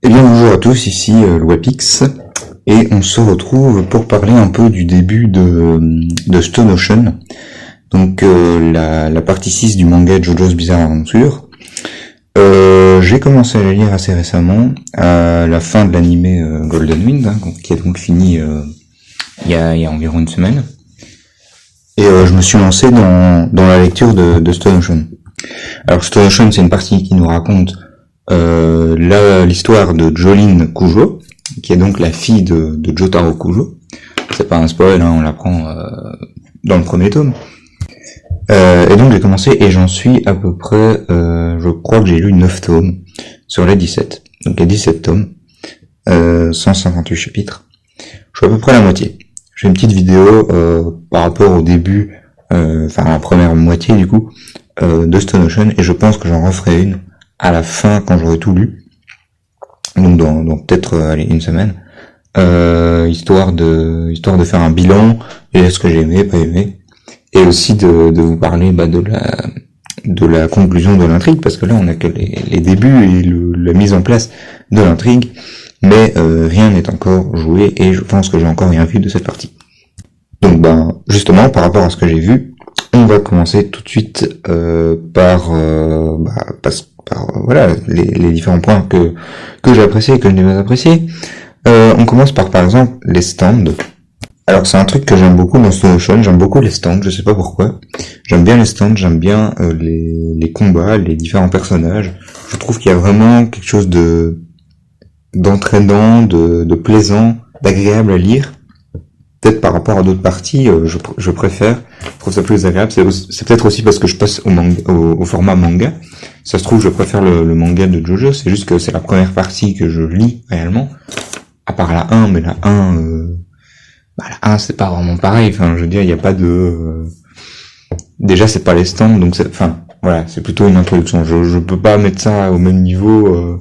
Eh bien bonjour à tous, ici Loapix, et on se retrouve pour parler un peu du début de Stone Ocean, donc la partie 6 du manga JoJo's Bizarre Adventure. J'ai commencé à la lire assez récemment, à la fin de l'animé Golden Wind, qui est donc fini il y a environ une semaine, et je me suis lancé dans la lecture de Stone Ocean. Alors Stone Ocean, c'est une partie qui nous raconte l'histoire de Jolene Kujo, qui est donc la fille de Jotaro Kujo. C'est pas un spoil, on l'apprend dans le premier tome. Et donc j'ai commencé et j'en suis à peu près, je crois que j'ai lu 9 tomes sur les 17. Donc il y a 17 tomes, 158 chapitres. Je suis à peu près à la moitié. J'ai une petite vidéo par rapport au début, la première moitié du coup, de Stone Ocean, et je pense que j'en referai une à la fin quand j'aurai tout lu, donc dans peut-être une semaine, histoire de faire un bilan et ce que j'ai aimé, pas aimé, et aussi de vous parler de la conclusion de l'intrigue, parce que là on a que les débuts et la mise en place de l'intrigue, mais rien n'est encore joué et je pense que j'ai encore rien vu de cette partie. Donc justement par rapport à ce que j'ai vu, on va commencer tout de suite par les différents points que j'ai appréciés et que je n'ai pas appréciés. On commence par exemple les stands. Alors c'est un truc que j'aime beaucoup dans Stone Ocean, j'aime beaucoup les stands, je sais pas pourquoi. J'aime bien les stands, j'aime bien les combats, les différents personnages. Je trouve qu'il y a vraiment quelque chose d'entraînant, de plaisant, d'agréable à lire. Peut-être par rapport à d'autres parties, je préfère, je trouve ça plus agréable. C'est peut-être aussi parce que je passe au format manga. Ça se trouve, je préfère le manga de JoJo, c'est juste que c'est la première partie que je lis réellement, à part la 1, mais la 1 c'est pas vraiment pareil, je veux dire, il n'y a pas de... Déjà, c'est pas les stands, donc c'est plutôt une introduction. Je peux pas mettre ça au même niveau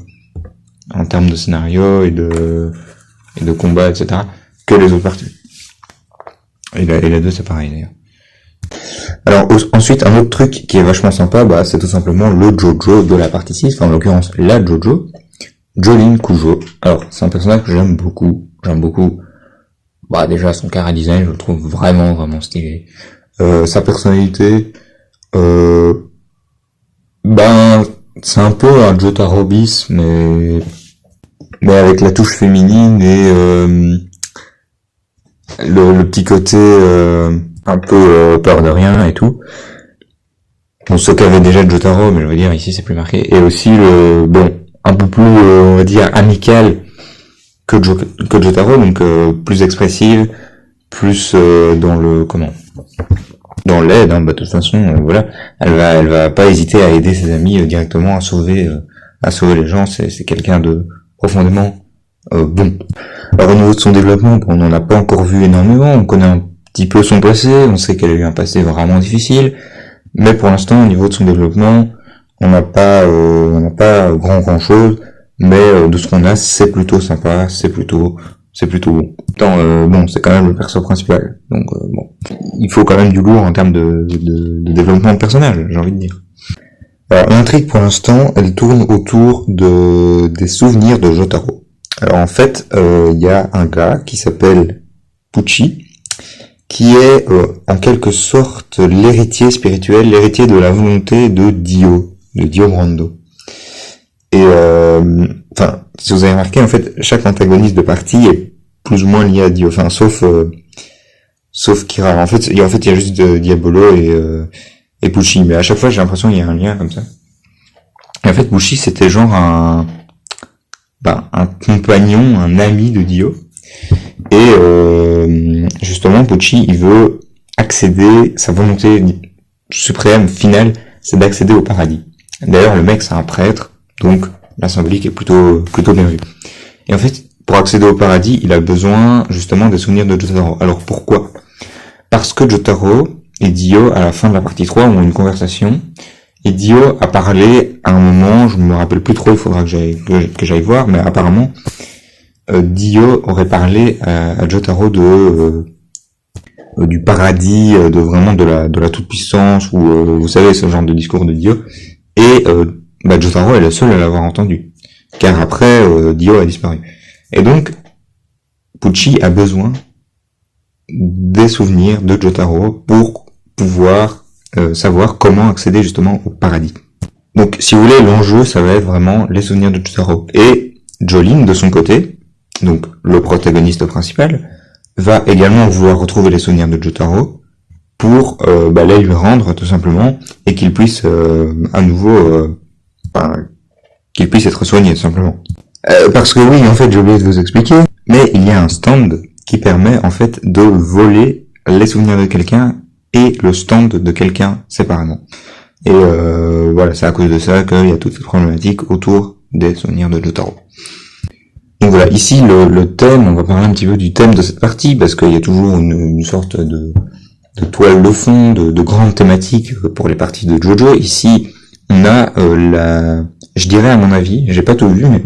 en termes de scénario et de combat, etc., que les autres parties. Et la 2, c'est pareil, d'ailleurs. Alors, ensuite, un autre truc qui est vachement sympa, c'est tout simplement le Jojo de la partie 6, en l'occurrence, la Jojo, Jolene Kujo. Alors, c'est un personnage que j'aime beaucoup. Déjà, son chara design, je le trouve vraiment, vraiment stylé. Sa personnalité, c'est un peu un Jotaro bis, mais avec la touche féminine et le petit côté un peu peur de rien et tout. Bon, ce qu'avait déjà Jotaro, mais je veux dire ici c'est plus marqué. Et aussi un peu plus on va dire amical que Jotaro, donc plus expressive, plus dans l'aide, de toute façon, voilà. Elle va pas hésiter à aider ses amis directement à sauver les gens. C'est quelqu'un de profondément bon. Alors au niveau de son développement, on n'en a pas encore vu énormément, on connaît un petit peu son passé, on sait qu'elle a eu un passé vraiment difficile, mais pour l'instant au niveau de son développement, on n'a pas grand chose, mais de ce qu'on a, c'est plutôt sympa, c'est plutôt bon. C'est quand même le perso principal, donc il faut quand même du lourd en termes de développement de personnage, j'ai envie de dire. Alors l'intrigue pour l'instant, elle tourne autour des souvenirs de Jotaro. Alors en fait, il y a un gars qui s'appelle Pucci, qui est en quelque sorte l'héritier spirituel, l'héritier de la volonté de Dio Brando. Et si vous avez remarqué, en fait, chaque antagoniste de partie est plus ou moins lié à Dio, sauf Kira. En fait, il y a juste Diabolo et Pucci, mais à chaque fois j'ai l'impression qu'il y a un lien comme ça. Et en fait, Pucci c'était genre un compagnon, un ami de Dio. Et justement, Pucci, il veut accéder, sa volonté suprême, finale, c'est d'accéder au paradis. D'ailleurs, le mec, c'est un prêtre, donc la symbolique est plutôt bien vue. Et en fait, pour accéder au paradis, il a besoin justement des souvenirs de Jotaro. Alors pourquoi ? Parce que Jotaro et Dio, à la fin de la partie 3, ont une conversation, et Dio a parlé à un moment, je me rappelle plus trop, il faudra que j'aille voir, mais apparemment, Dio aurait parlé à Jotaro du paradis, de vraiment de la toute-puissance, ou vous savez, ce genre de discours de Dio, et Jotaro est le seul à l'avoir entendu. car après, Dio a disparu. Et donc, Pucci a besoin des souvenirs de Jotaro pour pouvoir savoir comment accéder justement au paradis. Donc, si vous voulez, l'enjeu, ça va être vraiment les souvenirs de Jotaro. Et Jolene, de son côté, donc le protagoniste principal, va également vouloir retrouver les souvenirs de Jotaro pour les lui rendre, tout simplement, et qu'il puisse à nouveau... qu'il puisse être soigné, tout simplement. Parce que oui, en fait, j'ai oublié de vous expliquer, mais il y a un stand qui permet, en fait, de voler les souvenirs de quelqu'un et le stand de quelqu'un séparément. Et voilà, c'est à cause de ça qu'il y a toute cette problématique autour des souvenirs de Jotaro. Donc voilà, ici, le thème, on va parler un petit peu du thème de cette partie, parce qu'il y a toujours une sorte de toile de fond, de grandes thématiques pour les parties de JoJo. Ici, on a je dirais à mon avis, j'ai pas tout lu, mais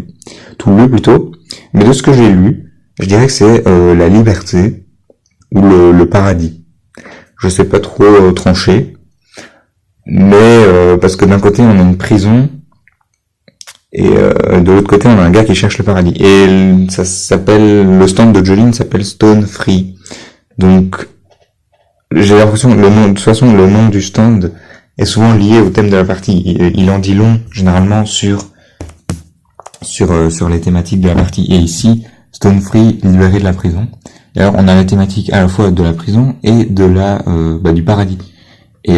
tout lu plutôt, mais de ce que j'ai lu, je dirais que c'est la liberté ou le paradis. Je sais pas trop trancher, mais parce que d'un côté on a une prison et de l'autre côté on a un gars qui cherche le paradis. Et ça s'appelle, le stand de Jolene s'appelle Stone Free. Donc j'ai l'impression que de toute façon le nom du stand est souvent lié au thème de la partie. Il en dit long, généralement, sur les thématiques de la partie. Et ici, Stone Free, libéré de la prison. Et alors, on a la thématique à la fois de la prison et de du paradis. Et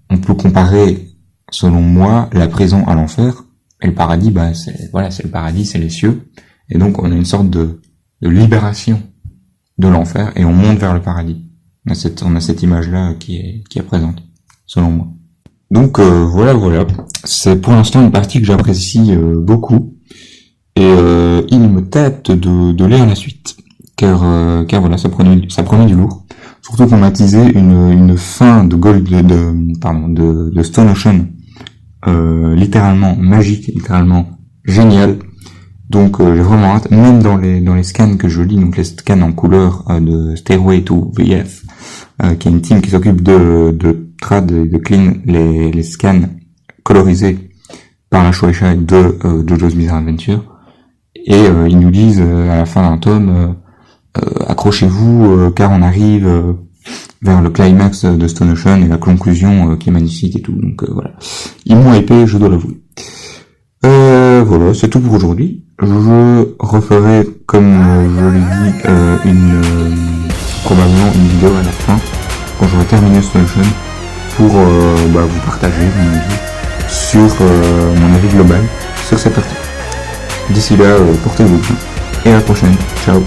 on peut comparer, selon moi, la prison à l'enfer. Et le paradis, c'est le paradis, c'est les cieux. Et donc, on a une sorte de libération de l'enfer et on monte vers le paradis. On a cette image-là qui est présente, selon moi. Donc voilà. C'est pour l'instant une partie que j'apprécie beaucoup. Et il me tâte de lire la suite. Car voilà, ça prenait du lourd. Surtout qu'on m'a teasé une fin de Stone Ocean littéralement magique, littéralement géniale. Donc j'ai vraiment hâte, même dans les scans que je lis, donc les scans en couleur de Stairway to VF, qui est une team qui s'occupe de trad et de clean les scans colorisés par la Shueisha de JoJo's Bizarre Adventure. Et ils nous disent à la fin d'un tome, accrochez-vous car on arrive vers le climax de Stone Ocean et la conclusion qui est magnifique et tout. Donc voilà, ils m'ont hypé, je dois l'avouer. Voilà, c'est tout pour aujourd'hui. Je referai, comme je l'ai dit, probablement une vidéo à la fin, quand j'aurai terminé Stone Ocean, pour vous partager mon avis sur mon avis global sur cette partie. D'ici là, portez-vous bien, et à la prochaine. Ciao.